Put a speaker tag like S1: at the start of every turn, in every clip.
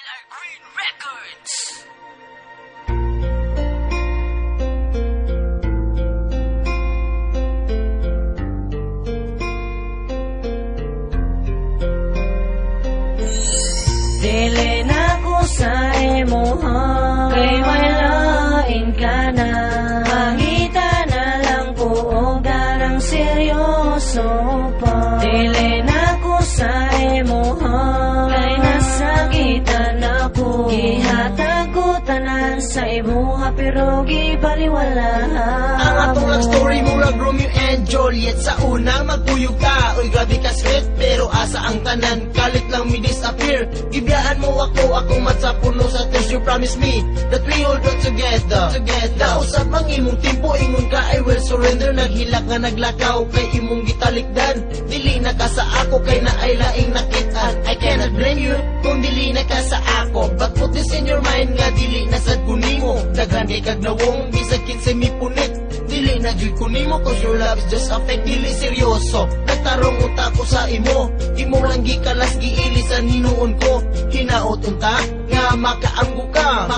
S1: NR Green Records.
S2: Dili na ko sa imuha, kay may lain ka na. Pangita na lang ko o ganang seryoso pa. Dili na ko sa imuha, kay nasakitan ako. Gihatag ko tanan sa imuha pero gibaliwala.
S3: Ang atong lang story murag Romeo and Juliet. Sa unang magpuyog ka, uy grabe ka sweet, pero asa ang tanan, kalit lang mi disappear. Gibiyaan mo akong mat sa puno sa test. You promise me that we all go together. Nausap ang imong timpo, ingon ka I will surrender. Naghilak nga naglakaw kay imong gitalikdan. Dili na ka sa ako kay na ay laing nakitaan. I cannot blame you kung dili na ka sa ako, but put this in your mind nga dili na sad kunimo. Daghan kay kagnawong bisag kinsa mi punit. Dili na jud kunimo cause your love is just a fake. Dili seryoso, nagtarong utak ko sa imo. Imo lang gikalas giilisan hinuon ko. Hinaot unta nga makaanggo ka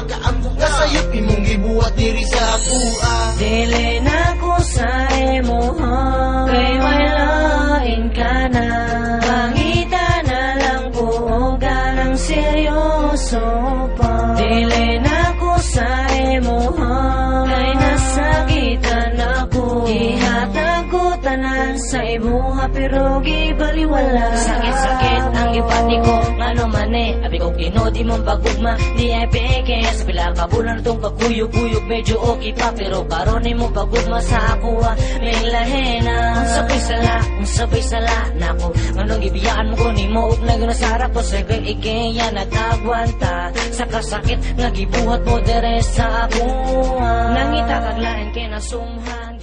S3: sayop imong gibuhat diri sa akua.
S2: Dili na ko sa imuha, kay may lain ka na. Pangita na lang ko o ganang seryoso pa. Dili na ko sa imuha, kay nasakitan ako. Ihatag ko tanan sa imuha pero gibaliwala.
S4: Sakit-sakit ang ipati ko, ngano man abi ko kinodi mong pagugma, di ay peke. Sa pila ka bulan itong pagkuyog-kuyog, medyo okay pa, pero karon mo pagugma sa ako, may lahena. Ang sabay sala na ko, nganong ibiyaan mo ko ni mo, ug nagunasarap ko sa ikeya nagagwanta. Sa kasakit, nagibuhat mo dire sa ako. Nangita kaglain kay nasumhan,